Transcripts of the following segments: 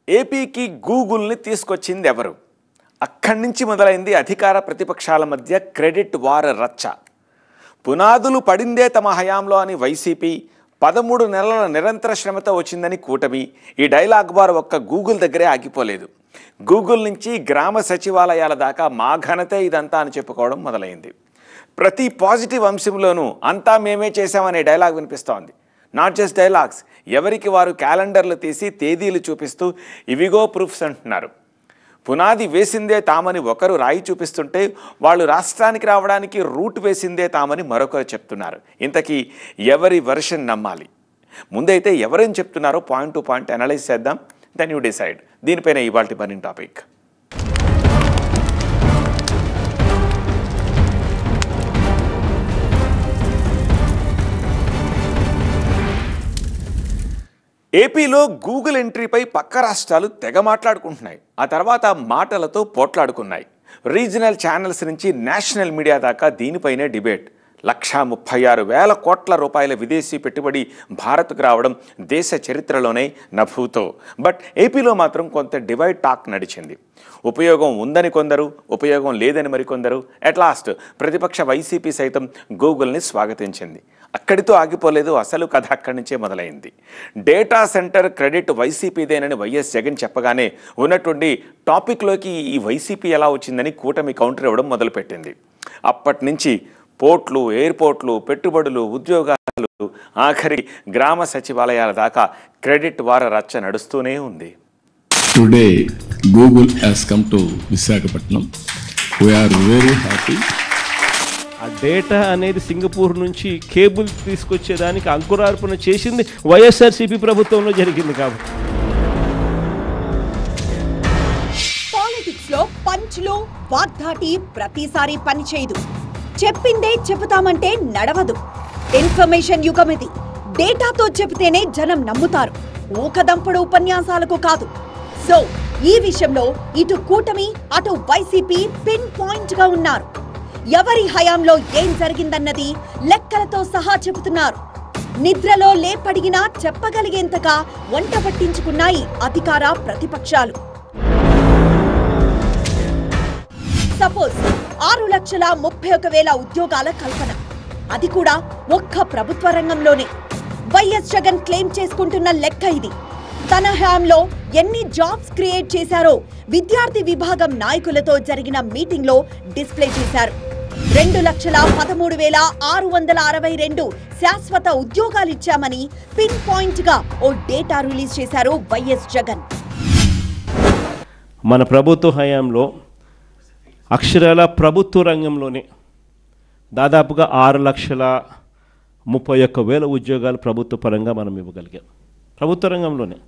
ఏపీకి గూగుల్ని తీసుకొచ్చింది ఎవరు? అక్కడి నుంచి మొదలైంది అధికార ప్రతిపక్షాల మధ్య క్రెడిట్ వార్ రచ్చ. పునాదులు పడిందే తమ హయాంలో అని వైసీపీ, 13 నెలల నిరంతర శ్రమతో వచ్చిందని కూటమి. ఈ డైలాగ్ బార్ ఒక్క గూగుల్ దగ్గరే ఆగిపోలేదు. గూగుల్ నుంచి గ్రామ సచివాలయాల దాకా మా ఘనతే ఇదంతా అని చెప్పుకోవడం మొదలైంది. ప్రతి పాజిటివ్ అంశంలోనూ అంతా మేమే చేశామనే డైలాగ్ వినిపిస్తోంది. నాట్ జస్ట్ డైలాగ్స్, ఎవరికి వారు క్యాలెండర్లు తీసి తేదీలు చూపిస్తూ ఇవిగో ప్రూఫ్స్ అంటున్నారు. పునాది వేసిందే తామని ఒకరు రాయి చూపిస్తుంటే, వాళ్ళు రాష్ట్రానికి రావడానికి రూట్ వేసిందే తామని మరొకరు చెప్తున్నారు. ఇంతకీ ఎవరి వెర్షన్ నమ్మాలి? ముందైతే ఎవరేం చెప్తున్నారో పాయింట్ టు పాయింట్ అనలైజ్ చేద్దాం. Then you decide. దీనిపైన ఇవాల్టి బర్నింగ్ టాపిక్. ఏపీలో గూగుల్ ఎంట్రీపై పక్క రాష్ట్రాలు తెగ మాట్లాడుకుంటున్నాయి. ఆ తర్వాత మాటలతో పోట్లాడుకున్నాయి. రీజనల్ ఛానల్స్ నుంచి నేషనల్ మీడియా దాకా దీనిపైనే డిబేట్. 136,000 కోట్ల రూపాయల విదేశీ పెట్టుబడి భారత్కు రావడం దేశ చరిత్రలోనే నభూతో. బట్ ఏపీలో మాత్రం కొంత డివైడ్ టాక్ నడిచింది. ఉపయోగం ఉందని కొందరు, ఉపయోగం లేదని మరికొందరు. అట్ లాస్ట్ ప్రతిపక్ష వైసీపీ సైతం గూగుల్ని స్వాగతించింది. అక్కడితో ఆగిపోలేదు, అసలు కథ అక్కడి నుంచే మొదలైంది. డేటా సెంటర్ క్రెడిట్ వైసీపీదేనని వైఎస్ జగన్ చెప్పగానే ఉన్నటువంటి టాపిక్లోకి ఈ వైసీపీ ఎలా వచ్చిందని కూటమి కౌంటర్ ఇవ్వడం మొదలుపెట్టింది. అప్పటి నుంచి పోర్ట్లు, ఎయిర్పోర్ట్లు, పెట్టుబడులు, ఉద్యోగాలు, ఆఖరి గ్రామ సచివాలయాల దాకా క్రెడిట్ వార రచ్చ నడుస్తూనే ఉంది. Today Google has come to Visakhapatnam. We're very happy. ఆ డేటా అనేది సింగపూర్ నుంచి కేబుల్ తీసుకొచ్చేదానికి అంకురార్పణ చేసింది వైఎస్ఆర్సీపీ ప్రభుత్వంలో జరిగింది. కాబట్టి పాలిటిక్స్ లో పంచ్లు, వాగ్దాటి ప్రతిసారి పనిచేయదు. చెప్పిందే చెబుతామంటే నడవదు. ఇన్ఫర్మేషన్ యుగమిది. డేటాతో చెబితేనే జనం నమ్ముతారు, ఊకదంపుడు ఉపన్యాసాలకు కాదు. సో ఈ విషయంలో ఇటు కూటమి, అటు వైసీపీ పిన్ పాయింట్ గా ఉన్నారు. ఎవరి హయాంలో ఏం జరిగిందన్నది లెక్కలతో సహా చెబుతున్నారు. నిద్రలో లేపడిగినా చెప్పగలిగేంతగా వంట పట్టించుకున్నాయి అధికార ప్రతిపక్షాలు. సపోజ్ 6,31,000 ఉద్యోగాల కల్పన, అది కూడా ఒక్క ప్రభుత్వ రంగంలోనే. వైఎస్ జగన్ క్లెయిమ్ చేసుకుంటున్న లెక్క ఇది. తన హయాంలో ఎన్ని జాబ్స్ క్రియేట్ చేశారో విద్యార్థి విభాగం నాయకులతో జరిగిన మీటింగ్ లో డిస్ప్లే చేశారు. 2,13,662 శాశ్వత ఉద్యోగాలిచ్చామని పిన్ పాయింట్ గా ఓ డేటా రిలీజ్ చేశారు వైఎస్ జగన్. మన ప్రభుత్వ హయాంలో అక్షరాల ప్రభుత్వ రంగంలోనే దాదాపుగా 6,31,000 ఉద్యోగాలు ప్రభుత్వ పరంగా మనం ఇవ్వగలిగాం. ప్రభుత్వ రంగంలోనే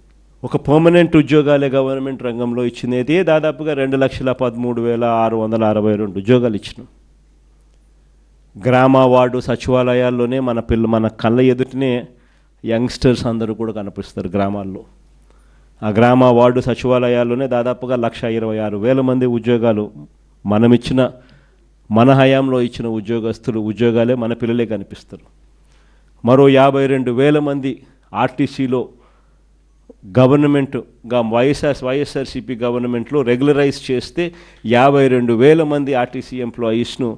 ఒక పర్మనెంట్ ఉద్యోగాలే గవర్నమెంట్ రంగంలో ఇచ్చినది దాదాపుగా 2,13,662 ఉద్యోగాలు ఇచ్చినాం. గ్రామ వార్డు సచివాలయాల్లోనే మన కళ్ళ ఎదుటనే యంగ్స్టర్స్ అందరూ కూడా కనిపిస్తారు గ్రామాల్లో. ఆ గ్రామ వార్డు సచివాలయాల్లోనే దాదాపుగా 1,26,000 మంది ఉద్యోగాలు మన హయాంలో ఇచ్చిన ఉద్యోగాలే మన పిల్లలే కనిపిస్తారు. మరో 52,000 మంది ఆర్టీసీలో గవర్నమెంట్గా వైఎస్ఆర్సీపీ గవర్నమెంట్లో రెగ్యులరైజ్ చేస్తే 52,000 మంది ఆర్టీసీ ఎంప్లాయీస్ను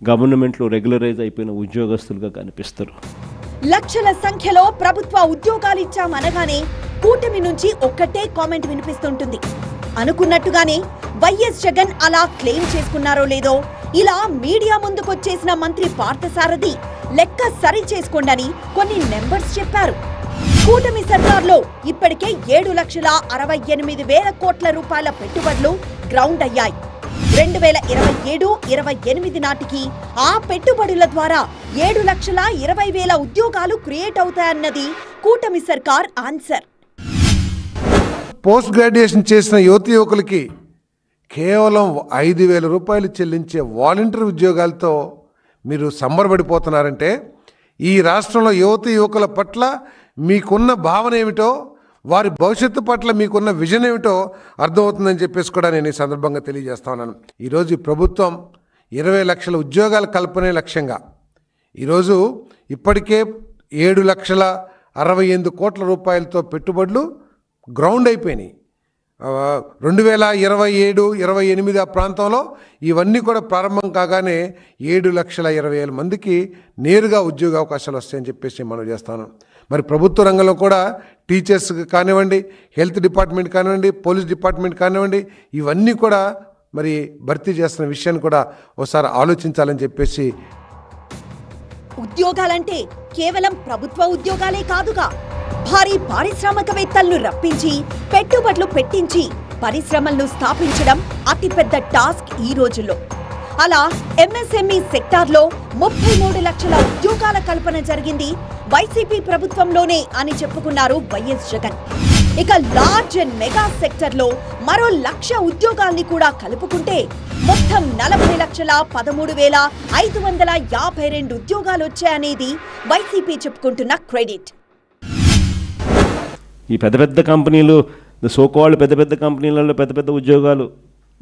గవర్నమెంట్లో రెగ్యులరైజ్ అయిపోయిన ఉద్యోగస్తులుగా కనిపిస్తారు. లక్షల సంఖ్యలో ప్రభుత్వ ఉద్యోగాలిచ్చామనగానే కూటమి నుంచి ఒక్కటే కామెంట్ వినిపిస్తుంటుంది. అనుకున్నట్టుగానే వైఎస్ జగన్ అలా క్లెయిమ్ చేసుకున్నారో లేదో, ఇలా మీడియా ముందుకొచ్చేసిన మంత్రి పార్థసారథి లెక్క సరి చేసుకోండని కొన్ని నెంబర్స్ చెప్పారు. కూటమి సర్కార్లో ఇప్పటికే 7,68,000 కోట్ల రూపాయల పెట్టుబడులు గ్రౌండ్ అయ్యాయి. 2027-28 నాటికి ఆ పెట్టుబడుల ద్వారా 7,20,000 ఉద్యోగాలు క్రియేట్ అవుతాయన్నది కూటమి సర్కార్ ఆన్సర్. పోస్ట్ గ్రాడ్యుయేషన్ చేసిన యువకులకి కేవలం 5,000 రూపాయలు చెల్లించే వాలంటీర్ ఉద్యోగాలతో మీరు సంబరపడిపోతున్నారంటే ఈ రాష్ట్రంలో యువకుల పట్ల మీకున్న భావన ఏమిటో, వారి భవిష్యత్తు పట్ల మీకున్న విజన్ ఏమిటో అర్థమవుతుందని చెప్పేసి కూడా నేను ఈ సందర్భంగా తెలియజేస్తా ఉన్నాను. ఈరోజు ఈ ప్రభుత్వం 20 లక్షల ఉద్యోగాల కల్పనే లక్ష్యంగా ఈరోజు ఇప్పటికే 7,68,000 కోట్ల రూపాయలతో పెట్టుబడులు గ్రౌండ్ అయిపోయినాయి. 2027, 28 ఆ ప్రాంతంలో ఇవన్నీ కూడా ప్రారంభం కాగానే 7,20,000 మందికి నేరుగా ఉద్యోగ అవకాశాలు వస్తాయని చెప్పేసి మనం చేస్తాను. మరి ప్రభుత్వ రంగంలో కూడా టీచర్స్ కానివ్వండి, హెల్త్ డిపార్ట్మెంట్ కానివ్వండి, పోలీస్ డిపార్ట్మెంట్ కానివ్వండి, ఇవన్నీ కూడా మరి భర్తీ చేస్తున్న విషయాన్ని కూడా ఒకసారి ఆలోచించాలని చెప్పేసి. ఉద్యోగాలంటే కేవలం ప్రభుత్వ ఉద్యోగాలే కాదుగా, భారీ పారిశ్రామికవేత్తలను రప్పించి పెట్టుబడులు పెట్టించి పరిశ్రమలను స్థాపించడం అతిపెద్ద టాస్క్ ఈ రోజుల్లో. అలా ఎంఎస్ఎంఈ సెక్టార్లో 33 లక్షల ఉద్యోగాల కల్పన జరిగింది వైసీపీ ప్రభుత్వంలోనే అని చెప్పుకున్నారు వైఎస్ జగన్. ఇక లార్జ్ అండ్ మెగా సెక్టర్లో మరో 1,00,000 ఉద్యోగాల్ని కూడా కలుపుకుంటే మొత్తం 40,13,552 ఉద్యోగాలు వచ్చాయనేది వైసీపీ చెప్పుకుంటున్న క్రెడిట్. ఈ పెద్ద పెద్ద కంపెనీలు, సోకాల్డ్ పెద్ద పెద్ద కంపెనీలలో పెద్ద పెద్ద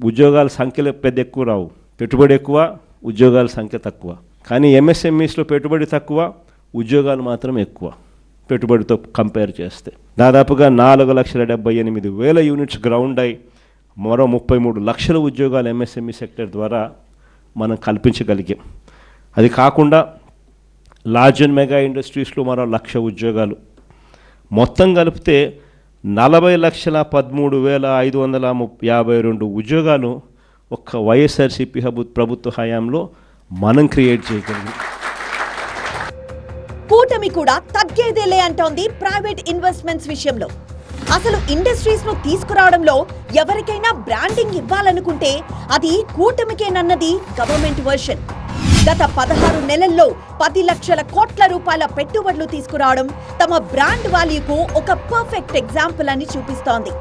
ఉద్యోగాల సంఖ్యలు పెద్ద ఎక్కువ రావు. పెట్టుబడి ఎక్కువ, ఉద్యోగాల సంఖ్య తక్కువ. కానీ ఎంఎస్ఎంఈస్లో పెట్టుబడి తక్కువ, ఉద్యోగాలు మాత్రం ఎక్కువ పెట్టుబడితో కంపేర్ చేస్తే. దాదాపుగా 4,78,000 యూనిట్స్ గ్రౌండ్ అయి మరో 33 లక్షల ఉద్యోగాలు ఎంఎస్ఎంఈ సెక్టర్ ద్వారా మనం కల్పించగలిగాం. అది కాకుండా లార్జ్ అండ్ మెగా ఇండస్ట్రీస్లో మరో 1,00,000 ఉద్యోగాలు, మొత్తం కలిపితే 40,13,552 ఉద్యోగాలు ఒక్క వైఎస్ఆర్సీపీ ప్రభుత్వ హయాంలో మనం క్రియేట్ చేయగలిగాం. కూటమి కూడా తగ్గేదేలే అంటోంది ప్రైవేట్ ఇన్వెస్ట్మెంట్స్ విషయంలో. అసలు ఇండస్ట్రీస్ ను తీసుకురావడంలో ఎవరికైనా బ్రాండింగ్ ఇవ్వాలనుకుంటే అది కూటమికేనన్నది గవర్నమెంట్ వర్షన్. గత 16 నెలల్లో 10 లక్షల కోట్ల రూపాయల పెట్టుబడులు తీసుకురావడం తమ బ్రాండ్ వాల్యూకు ఒక పర్ఫెక్ట్ ఎగ్జాంపుల్ అని చూపిస్తోంది.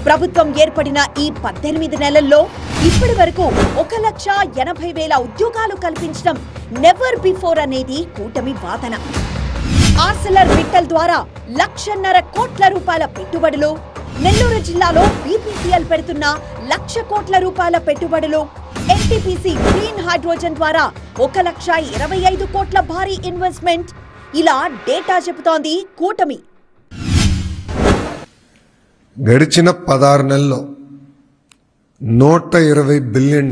ప్రభుత్వం ఏర్పడిన ఈ 18 నెలల్లో ఇప్పటి వరకు 1,80,000 ఉద్యోగాలు కల్పించడం నెవర్ బిఫోర్ అనేది కూటమి వాదన. ఆర్సెలర్ మిట్టల్ ద్వారా 1,50,000 కోట్ల రూపాయల పెట్టుబడులు, నెల్లూరు జిల్లాలో బీపీసీఎల్ పెడుతున్న 1,00,000 కోట్ల రూపాయల పెట్టుబడులు, ఎన్టీపీసీ గ్రీన్ హైడ్రోజన్ ద్వారా 1,25,000 కోట్ల భారీ ఇన్వెస్ట్మెంట్, ఇలా డేటా చెబుతోంది కూటమి. గడిచిన 16 నెలల్లో $120 బిలియన్,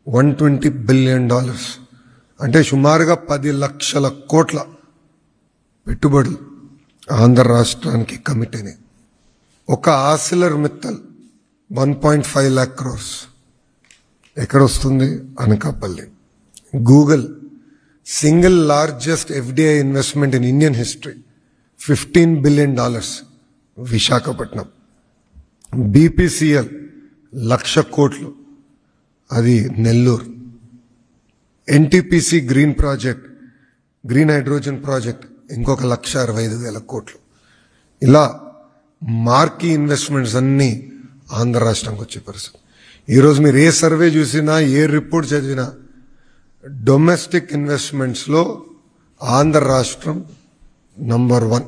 $120 బిలియన్ అంటే సుమారుగా 10 లక్షల కోట్ల పెట్టుబడులు ఆంధ్ర రాష్ట్రానికి కమిట్ అయినాయి. ఒక ఆర్సిలర్ మిత్తల్ 1.5 lakh crores ఎక్కడొస్తుంది? Anakapalli. Google single largest FDI investment in Indian history, $15 billion, Visakhapatnam. BPCL 1,00,000 కోట్లు, అది Nellore. NTPC green hydrogen project ఇంకొక 1,65,000 కోట్లు. ఇలా మార్కీ ఇన్వెస్ట్మెంట్స్ అన్నీ ఆంధ్ర రాష్ట్రానికి వచ్చే పరిస్థితి. ఈరోజు మీరు ఏ సర్వే చూసినా, ఏ రిపోర్ట్ చదివినా డొమెస్టిక్ ఇన్వెస్ట్మెంట్స్లో ఆంధ్ర రాష్ట్రం నంబర్ 1.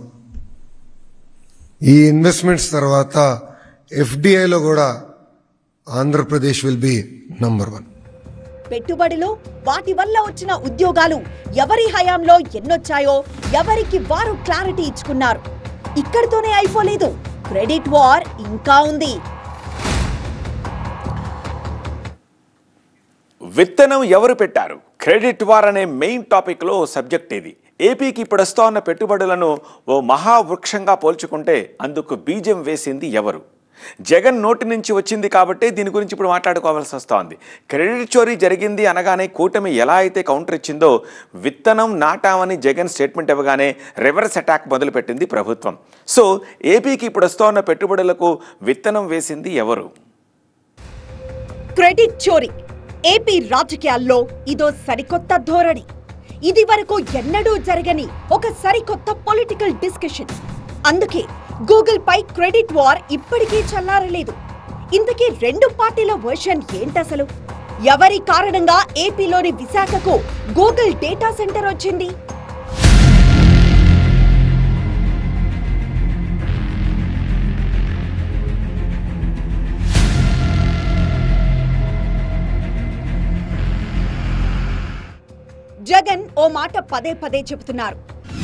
ఈ ఇన్వెస్ట్మెంట్స్ తర్వాత ఎఫ్డిఐలో కూడా ఆంధ్రప్రదేశ్ విల్ బి నంబర్ 1. పెట్టుబడులు, వాటి వల్ల వచ్చిన ఉద్యోగాలు ఎవరి హయాంలో ఎన్నొచ్చాయో ఎవరికి వారు క్లారిటీ ఇచ్చుకున్నారు. ఇక్కడితోనే అయిపోలేదు, క్రెడిట్ వార్ ఇంకా ఉంది. విత్తనం ఎవరు పెట్టారు? క్రెడిట్ వార్ అనే మెయిన్ టాపిక్లో సబ్జెక్ట్ ఇది. ఏపీకి ఇప్పుడు వస్తూ ఉన్న పెట్టుబడులను ఓ మహావృక్షంగా పోల్చుకుంటే అందుకు బీజం వేసింది ఎవరు? జగన్ నోటి నుంచి వచ్చింది కాబట్టి దీని గురించి ఇప్పుడు మాట్లాడుకోవాల్సి వస్తోంది. క్రెడిట్ చోరీ జరిగింది అనగానే కూటమి ఎలా అయితే కౌంటర్ ఇచ్చిందో, విత్తనం నాటామని జగన్ స్టేట్మెంట్ ఇవ్వగానే రివర్స్ అటాక్ మొదలుపెట్టింది ప్రభుత్వం. సో ఏపీకి ఇప్పుడు వస్తూ ఉన్న పెట్టుబడులకు విత్తనం వేసింది ఎవరు? క్రెడిట్ చోరీ ఏపీ రాజకీయాల్లో ఇదో సరికొత్త ధోరణి. ఇది వరకు ఎన్నడూ జరగని ఒక సరికొత్త పొలిటికల్ డిస్కషన్. అందుకే గూగుల్ పై క్రెడిట్ వార్ ఇప్పటికీ చల్లారలేదు. ఇంతకీ రెండు పార్టీల వర్షన్ ఏంటసలు? ఎవరి కారణంగా ఏపీలోని విశాఖకు గూగుల్ డేటా సెంటర్ వచ్చింది? జగన్ ఓ మాట పదే పదే చెబుతున్నారు,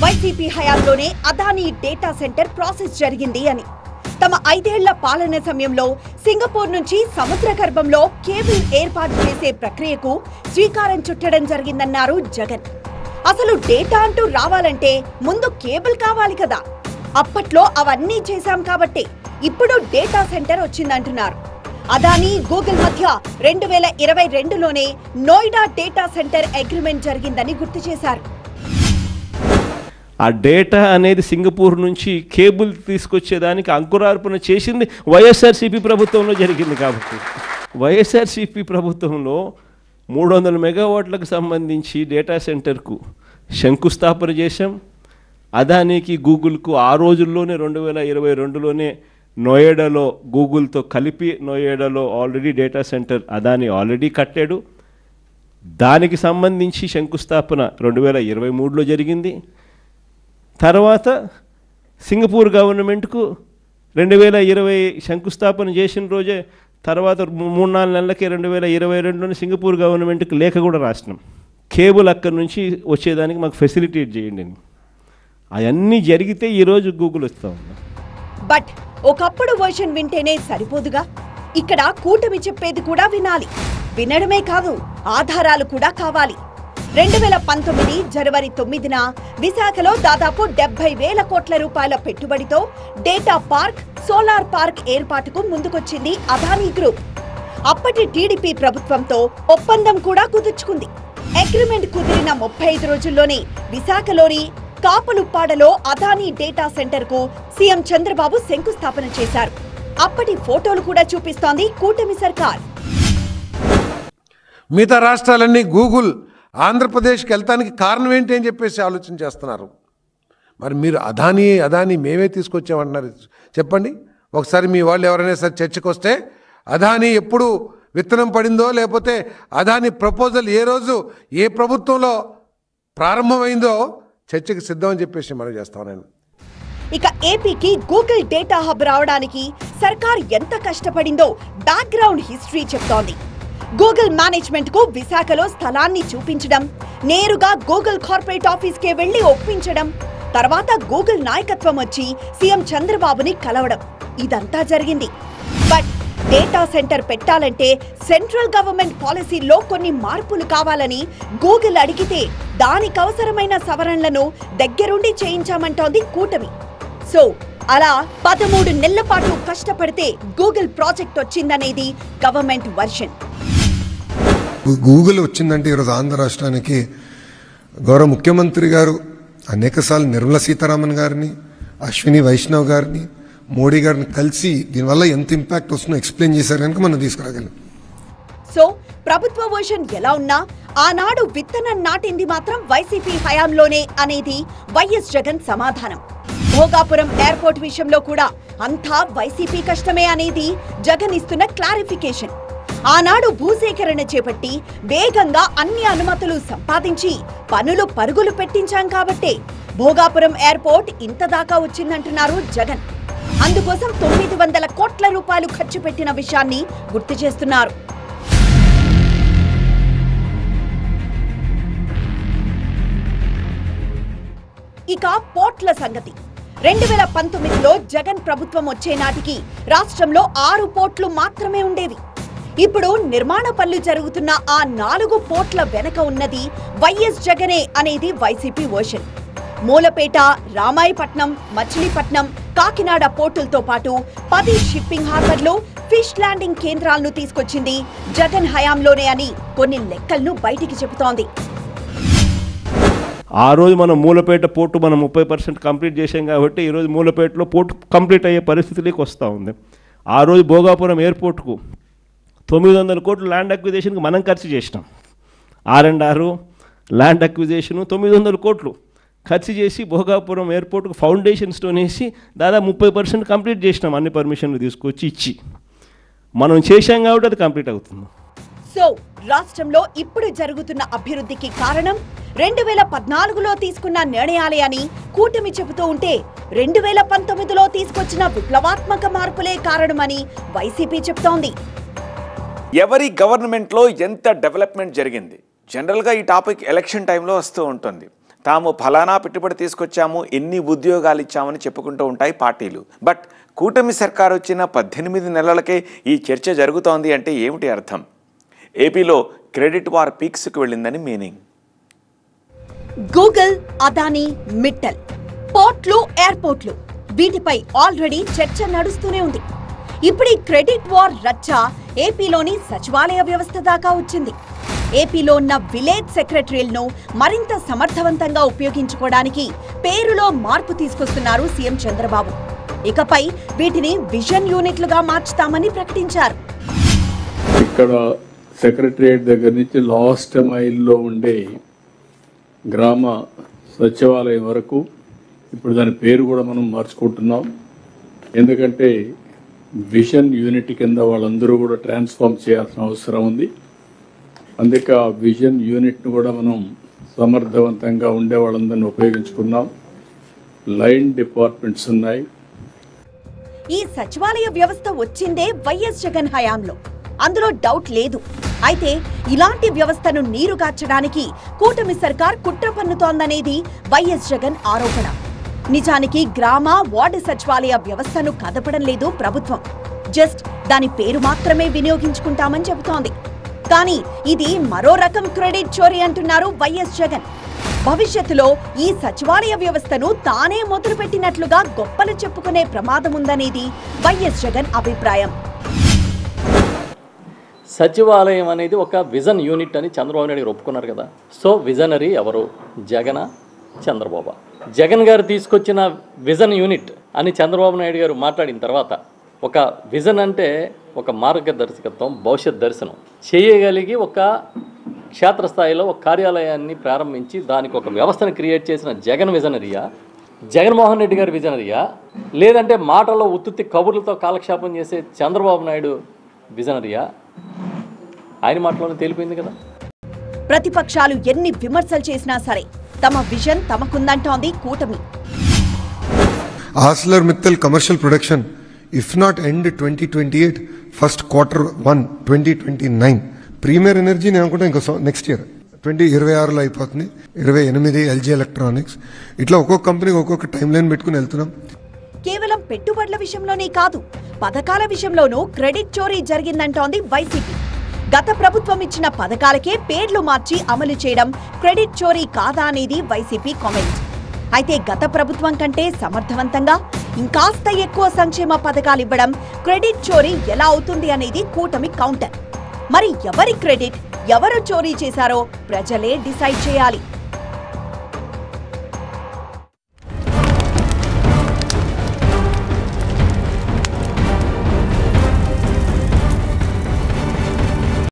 వైసీపీ హయాంలోనే అదానీ డేటా సెంటర్ ప్రాసెస్ జరిగింది అని. తమ 5 ఏళ్ల పాలన సమయంలో సింగపూర్ నుంచి సముద్ర గర్భంలో కేబుల్ ఏర్పాటు చేసే ప్రక్రియకు శ్రీకారం చుట్టడం జరిగిందన్నారు జగన్. అసలు డేటా అంటూ రావాలంటే ముందు కేబుల్ కావాలి కదా. అప్పట్లో అవన్నీ చేశాం కాబట్టే ఇప్పుడు డేటా సెంటర్ వచ్చిందంటున్నారు. అదానీ గూగుల్ మధ్య 2022లోనే నోయిడా డేటా సెంటర్ అగ్రిమెంట్ జరిగిందని గుర్తు చేశారు. ఆ డేటా అనేది సింగపూర్ నుంచి కేబుల్ తీసుకొచ్చేదానికి అంకురార్పణ చేసింది వైఎస్ఆర్సీపీ ప్రభుత్వంలో జరిగింది. కాబట్టి వైఎస్ఆర్సీపీ ప్రభుత్వంలో 300 మెగావాట్లకు సంబంధించి డేటా సెంటర్కు శంకుస్థాపన చేశాం. అదానీకి గూగుల్కు ఆ రోజుల్లోనే 2022లోనే నోయిడాలో గూగుల్తో కలిపి నోయిడాలో already data centre Adani already కట్టాడు. దానికి సంబంధించి శంకుస్థాపన 2023లో జరిగింది. తర్వాత సింగపూర్ గవర్నమెంట్కు 2020 శంకుస్థాపన చేసిన రోజే తర్వాత 3-4 నెలలకే 2022లోనే సింగపూర్ గవర్నమెంట్కి లేఖ కూడా రాసినాం, కేబుల్ అక్కడి నుంచి వచ్చేదానికి మాకు ఫెసిలిటేట్ చేయండి అని. అవన్నీ జరిగితే ఈరోజు గూగుల్ వస్తూ ఉంది. బట్ ఒకప్పుడు వర్షన్ వింటేనే సరిపోదుగా, ఇక్కడ కూటమి చెప్పేది కూడా వినాలి. వినడమే కాదు, ఆధారాలు కూడా కావాలి. 2019 జనవరి 9న విశాఖలో దాదాపు 70,000 కోట్ల రూపాయల పెట్టుబడితో డేటా పార్క్, సోలార్ పార్క్ ఏర్పాటుకు ముందుకొచ్చింది అదానీ గ్రూప్. అప్పటి టీడీపీ ప్రభుత్వంతో ఒప్పందం కూడా కుదుర్చుకుంది. అగ్రిమెంట్ కుదిరిన 35 రోజుల్లోనే విశాఖలోని కాపులుప్పాడలో అదానీ డేటా సెంటర్ కు సీఎం చంద్రబాబు శంకుస్థాపన చేశారు. అప్పటి ఫోటోలు కూడా చూపిస్తోంది కూటమి సర్కార్. మిగతా రాష్ట్రాలన్నీ గూగుల్ ఆంధ్రప్రదేశ్కి వెళ్తానికి కారణం ఏంటి అని చెప్పేసి ఆలోచన చేస్తున్నారు. మరి మీరు అదానీ మేమే తీసుకొచ్చామంటున్నారు. చెప్పండి ఒకసారి, మీ వాళ్ళు ఎవరైనా సరే చర్చకు వస్తే అదానీ ఎప్పుడు విత్తనం పడిందో, లేకపోతే అదానీ ప్రపోజల్ ఏ రోజు ఏ ప్రభుత్వంలో ప్రారంభమైందో చర్చకు సిద్ధం అని చెప్పేసి మనం చేస్తాం. నేను ఇక ఏపీకి గూగుల్ డేటా హబ్ రావడానికి సర్కార్ ఎంత కష్టపడిందో బ్యాక్గ్రౌండ్ హిస్టరీ చెప్తోంది. గూగుల్ మేనేజ్మెంట్ కు విశాఖలో స్థలాన్ని చూపించడం, నేరుగా గూగుల్ కార్పొరేట్ ఆఫీస్కే వెళ్లి ఒప్పించడం, తర్వాత గూగుల్ నాయకత్వం వచ్చి సీఎం చంద్రబాబుని కలవడం, ఇదంతా జరిగింది. బట్ డేటా సెంటర్ పెట్టాలంటే సెంట్రల్ గవర్నమెంట్ పాలసీల్లో కొన్ని మార్పులు కావాలని గూగుల్ అడిగితే దానికవసరమైన సవరణలను దగ్గరుండి చేయించామంటోంది కూటమి. సో అలా 13 నెలల పాటు కష్టపడితే గూగుల్ ప్రాజెక్ట్ వచ్చిందనేది గవర్నమెంట్ వర్షన్. గూగుల్ వచ్చిందంటే ఈరోజు ఆంధ్ర రాష్ట్రానికి గౌరవ ముఖ్యమంత్రి గారు అనేకసార్లు నిర్మలా సీతారామన్ గారిని, అశ్విని వైష్ణవ్ గారిని, మోడీ గారిని కలిసి దీనివల్ల ఎంత ఇంపాక్ట్ వస్తుందో ఎక్స్ప్లెయిన్ చేశారు కనుక మనం తీసుకురాగలం. సో ప్రభుత్వ వర్షన్ ఎలా ఉన్నా ఆనాడు విత్తనం నాటింది మాత్రం వైసీపీ హయాంలోనే అనేది వైఎస్ జగన్ సమాధానం. భోగాపురం ఎయిర్పోర్ట్ విషయంలో కూడా అంతా వైసీపీ కష్టమే అనేది జగన్ ఇస్తున్న క్లారిఫికేషన్. ఆనాడు భూసేకరణ చేపట్టి వేగంగా అన్ని అనుమతులు సంపాదించి పనులు పరుగులు పెట్టించాం కాబట్టే భోగాపురం ఎయిర్పోర్ట్ ఇంతదాకా వచ్చిందంటున్నారు జగన్. అందుకోసం 900 కోట్ల రూపాయలు ఖర్చు పెట్టిన విషయాన్ని గుర్తు చేస్తున్నారు. ఇక పోర్ట్ల సంగతి. 2019లో జగన్ ప్రభుత్వం వచ్చే నాటికి రాష్ట్రంలో 6 పోర్ట్లు మాత్రమే ఉండేవి. ఇప్పుడు నిర్మాణ పనులు జరుగుతున్న ఆ 4 పోర్ట్ల వెనక ఉన్నది వైఎస్ జగనే అనేది వైసీపీ వర్షన్. మూలపేట, రామాయపట్నం, మచిలీపట్నం, కాకినాడ పోర్టులతో పాటు 10 షిప్పింగ్ హార్బర్లు, ఫిష్ ల్యాండింగ్ కేంద్రాలను తీసుకొచ్చింది జగన్ హయాంలోనే అని కొన్ని లెక్కలను బయటికి చెబుతోంది. ఆ రోజు మనం మూలపేట పోర్టు మనం 30% కంప్లీట్ చేసాం కాబట్టి ఈరోజు మూలపేటలో పోర్టు కంప్లీట్ అయ్యే పరిస్థితిలోకి వస్తూ ఉంది. ఆ రోజు భోగాపురం ఎయిర్పోర్ట్కు 900 కోట్లు ల్యాండ్ అక్విజిషన్కి మనం ఖర్చు చేసినాం. R&R ల్యాండ్ అక్విజిషన్ 900 కోట్లు ఖర్చు చేసి భోగాపురం ఎయిర్పోర్ట్కు ఫౌండేషన్ స్టోన్ వేసి దాదాపు 30% కంప్లీట్ చేసినాం. అన్ని పర్మిషన్లు తీసుకొచ్చి ఇచ్చి మనం చేశాం కాబట్టి అది కంప్లీట్ అవుతుంది. సో రాష్ట్రంలో ఇప్పుడు జరుగుతున్న అభివృద్ధికి కారణం 2014లో తీసుకున్న నిర్ణయాలే అని కూటమి చెబుతూ ఉంటే 2019లో తీసుకొచ్చిన విప్లవాత్మక మార్పులే కారణమని వైసీపీ చెప్తోంది. ఎవరి గవర్నమెంట్లో ఎంత డెవలప్మెంట్ జరిగింది? జనరల్గా ఈ టాపిక్ ఎలక్షన్ టైంలో వస్తూ ఉంటుంది. తాము ఫలానా పెట్టుబడి తీసుకొచ్చాము, ఎన్ని ఉద్యోగాలు ఇచ్చామని చెప్పుకుంటూ ఉంటాయి పార్టీలు. బట్ కూటమి సర్కార్ వచ్చిన 18 నెలలకే ఈ చర్చ జరుగుతోంది అంటే ఏమిటి అర్థం? ఏపీలో క్రెడిట్ వార్ పీక్స్కి వెళ్ళిందని మీనింగ్. గూగుల్, అదానీ, మిట్టల్, పోర్ట్లు, ఎయిర్పోర్ట్లు వీటిపై ఆల్రెడీ చర్చ నడుస్తూనే ఉంది. ఇప్పుడు ఈ క్రెడిట్ వార్ రచ్చ ఏపీలోని సచివాలయ వ్యవస్థ దాకా వచ్చింది. ఏపీలో ఉన్న విలేజ్ సెక్రటరీలను మరింత సమర్థవంతంగా ఉపయోగించుకోవడానికి పేరులో మార్పు తీసుకొస్తున్నారు సీఎం చంద్రబాబు. ఇకపై వీటిని విజన్ యూనిట్లుగా మార్చుతామని ప్రకటించారు. ఇక్కడ సెక్రటరియట్ దగ్గర నుంచి లాస్ట్ మైల్లో ఉండే గ్రామ సచివాలయం వరకు ఇప్పుడు దాని పేరు కూడా మనం మార్చుకుంటున్నాం. ఎందుకంటే విజన్ యూనిట్ కింద వాళ్ళందరూ కూడా ట్రాన్స్ఫార్మ్ చేయాల్సిన అవసరం ఉంది. అందుకే ఆ విజన్ యూనిట్ను కూడా మనం సమర్థవంతంగా ఉండే వాళ్ళందరినీ ఉపయోగించుకున్నాం. లైన్ డిపార్ట్మెంట్స్ ఉన్నాయి. ఈ సచివాలయ వ్యవస్థ వచ్చిందే వైఎస్ జగన్ హయాంలో, అందులో డౌట్ లేదు. అయితే ఇలాంటి వ్యవస్థను నీరుగార్చడానికి కూటమి సర్కార్ కుట్ర పన్నుతోందనేది వైఎస్ జగన్ ఆరోపణ. నిజానికి గ్రామ వార్డు సచివాలయ వ్యవస్థను కదపడం లేదు ప్రభుత్వం, జస్ట్ దాని పేరు మాత్రమే వినియోగించుకుంటామని చెబుతోంది. కానీ ఇది మరో రకం క్రెడిట్ చోరీ అంటున్నారు వైఎస్ జగన్. భవిష్యత్తులో ఈ సచివాలయ వ్యవస్థను తానే మొదలుపెట్టినట్లుగా గొప్పలు చెప్పుకునే ప్రమాదం ఉందనేది వైఎస్ జగన్ అభిప్రాయం. సచివాలయం అనేది ఒక విజన్ యూనిట్ అని చంద్రబాబు నాయుడు గారు ఒప్పుకున్నారు కదా. సో విజనరీ ఎవరు? జగన్, చంద్రబాబు. జగన్ గారు తీసుకొచ్చిన విజన్ యూనిట్ అని చంద్రబాబు నాయుడు గారు మాట్లాడిన తర్వాత ఒక విజన్ అంటే ఒక మార్గదర్శకత్వం, భవిష్యత్ దర్శనం చేయగలిగి ఒక క్షేత్రస్థాయిలో ఒక కార్యాలయాన్ని ప్రారంభించి దానికి ఒక వ్యవస్థను క్రియేట్ చేసిన జగన్ విజనరీయా, జగన్మోహన్ రెడ్డి గారి విజనరీయా, లేదంటే మాటల్లో ఉత్తుత్తి కబుర్లతో కాలక్షేపం చేసే చంద్రబాబు నాయుడు విజనరీయా? ఆయన మాటలోనే తేలిపోయింది కదా. ప్రతిపక్షాలు ఎన్ని విమర్శలు చేసినా సరే తమ విజన్ తమకుందంటోంది కూటమి. Arcelor Mittal commercial production if not end 2028 first quarter 1 2029. Premier Energy నేను అనుకుంటా ఇంకో నెక్స్ట్ ఇయర్ 2026లో అయిపోతుంది. 28 ఎల్జీ ఎలక్ట్రానిక్స్, ఇట్లా ఒక్కొక్క కంపెనీకి ఒక్కొక్క టైం లైన్ పెట్టుకుని వెళ్తున్నాం. కేవలం పెట్టుబడుల విషయంలోనే కాదు, పథకాల విషయంలోనూ క్రెడిట్ చోరీ జరిగిందంటోంది వైసీపీ. గత ప్రభుత్వం ఇచ్చిన పథకాలకే పేర్లు మార్చి అమలు చేయడం క్రెడిట్ చోరీ కాదా అనేది వైసీపీ కామెంట్. అయితే గత ప్రభుత్వం కంటే సమర్థవంతంగా ఇంకాస్త ఎక్కువ సంక్షేమ పథకాలు ఇవ్వడం క్రెడిట్ చోరీ ఎలా అవుతుంది అనేది కూటమి కౌంటర్. మరి ఎవరి క్రెడిట్ ఎవరు చోరీ చేశారో ప్రజలే డిసైడ్ చేయాలి.